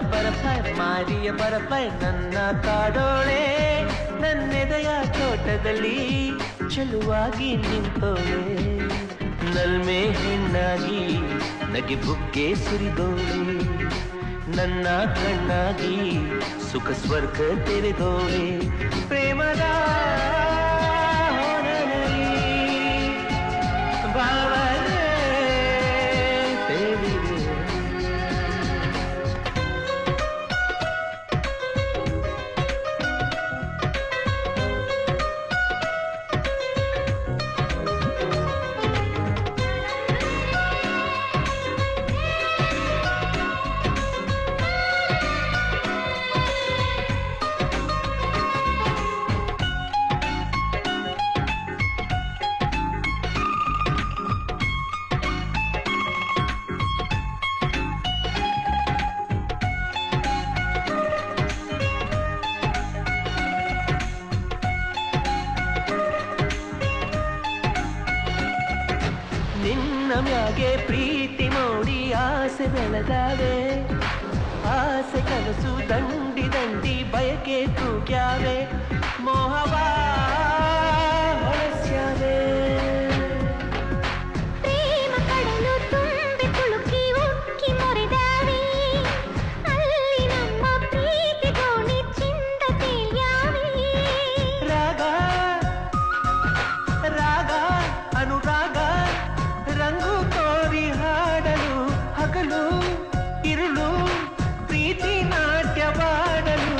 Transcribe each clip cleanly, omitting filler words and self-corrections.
butterfly ಮಾರಿಯ butterfly ನನ್ನ ಕಾಡೋಳೆ ನನ್ನೆದೆಯ ತೋಟದಲ್ಲಿ ಚೆಲುವಾಗಿ ನಿಂತೋಳೆ ನಲ್ಮೆ ಹೆಣ್ಣಾಗಿ ನಗೆ ಬುಗ್ಗೆ ಸುರಿದೋಳೆ ನನ್ನ ಕಣ್ಣಾಗಿ ಸುಖ ಸ್ವರ್ಗ ತೆರೆದೋಳೆ ಪ್ರೇಮದ ಹೊನಲಿ ಭಾವನೆ ತೇಲಿದೆ ನಿನ್ನ ಮ್ಯಾಗೆ ಪ್ರೀತಿ ನೋಡಿ ಆಸೆ ಬೆಳೆದಾವೆ ಆಸೆ ಕನಸು ದಂಡಿ ದಂಡಿ ಬಯಕೆ ತೂಗ್ಯಾವೆ ಮೋಹವ ಹೊಳಸ್ಯಾವೆ ಪ್ರೇಮ ಕಡಲು ತುಂಬಿ ತುಳುಕಿ ಉಕ್ಕಿ ಮೊರೆದಾವೆ ಅಲ್ಲಿ ನಮ್ಮ ಪ್ರೀತಿ ದೋಣಿ ಚಿಂದ ತೇಲ್ಯಾವೆ ರಾಗ ರಾಗ ಅನುರಾಗ ರಂಗು ತೋರಿ ಹಾಡಲು ಹಗಲು ಇರುಳು ಪ್ರೀತಿ ನಾಟ್ಯವಾಡಲು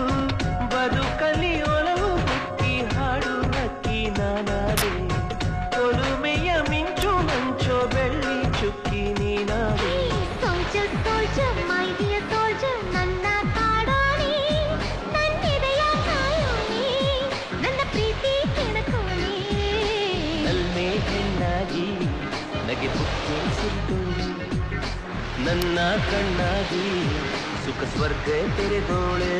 ಬದುಕಲಿ ಒಲವು ಹುಟ್ಟಿ ಹಾಡು ಹಕ್ಕಿ ನಾನಾದೆ ಒಲುಮೆಯ ಮಿಂಚು ಮಂಚೋ ಬೆಳ್ಳಿ ಚುಕ್ಕಿ ನೀನಾದೆ soldier soldier my dear soldier ನನ್ನ ಕಾಡೋಣಿ ನನ್ನೆದೆಯ ಕಾಯೋಣಿ ನನ್ನ ಪ್ರೀತಿ ಕೆಣಕೋಣಿ ನಲ್ಮೆ ಹೆಣ್ಣಾಗಿ ನಗೆ ಬುಕ್ಕೆ ಸುರಿದೋಳೆ ನನ್ನ ಕಣ್ಣಾಗಿ ಸುಖ ಸ್ವರ್ಗ ತೆರೆದೋಳೆ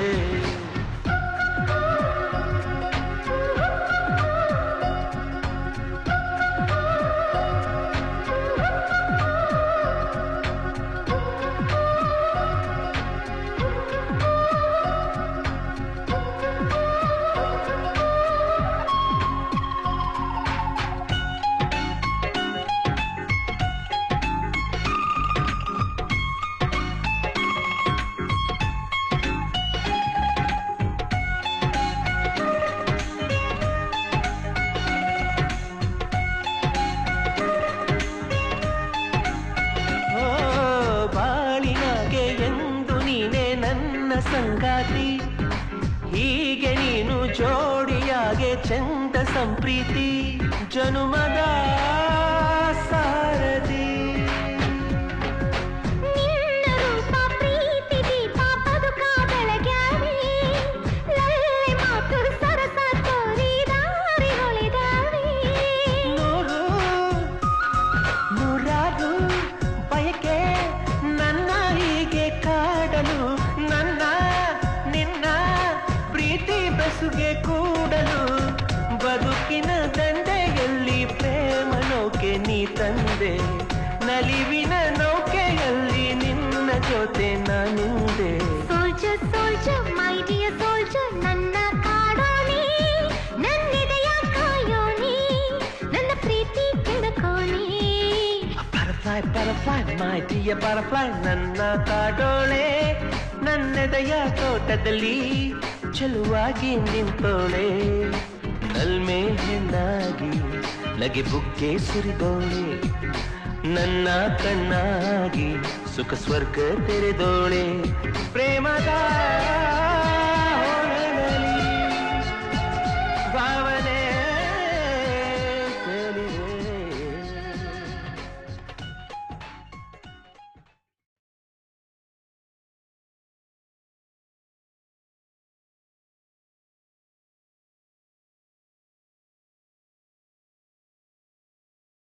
ಬಾಳಿನಾಗೆ ಎಂದು ನೀನೆ ನನ್ನ ಸಂಗಾತಿ ಹೀಗೆ ನೀನು ಜೋಡಿಯಾಗೆ ಚಂದ ಸಂಪ್ರೀತಿ ಜನುಮದ ಸಾರದಿ ನಿನ್ನ ರೂಪ ಪ್ರೀತಿ ದೀಪ ಬದುಕ ಬೆಳಗ್ಯಾವೆ ಲಲ್ಲೆ ಮಾತು ಸರಸ ತೋರಿ ದಾರಿ ಹೊಳೆದಾವೆ ನೂರು ನೂರಾರು ಬಯಕೆ ನನ್ನ ಹೀಗೆ ಕಾಡಲು ನನ್ನ ನಿನ್ನ ಪ್ರೀತಿ ಬೆಸುಗೆ ಕೂಡಲು ಬದುಕಿನ ದಂಡೆಯಲ್ಲಿ ಪ್ರೇಮ ನೌಕೆ ನೀ ತಂದೆ ನಲಿವಿನ ನೌಕೆಯಲ್ಲಿ ನಿನ್ನ ಜೊತೆ ನಾನಿಂದೆ soldier soldier my dear soldier ನನ್ನ ಕಾಡೋಣಿ ನನ್ನೆದೆಯ ಕಾಯೋಣಿ ನನ್ನ ಪ್ರೀತಿ ಕೆಣಕೋಣಿ butterfly butterfly my dear butterfly ನನ್ನ ಕಾಡೋಳೆ ನನ್ನೆದೆಯ ತೋಟದಲ್ಲಿ ಚೆಲುವಾಗಿ ನಿಂತೋಳೆ ನಲ್ಮೆ ಹೆಣ್ಣಾಗಿ ನಗೆ ಬುಗ್ಗೆ ಸುರಿದೋಳೆ ನನ್ನ ಕಣ್ಣಾಗಿ ಸುಖ ಸ್ವರ್ಗ ತೆರೆದೋಳೆ ಪ್ರೇಮದ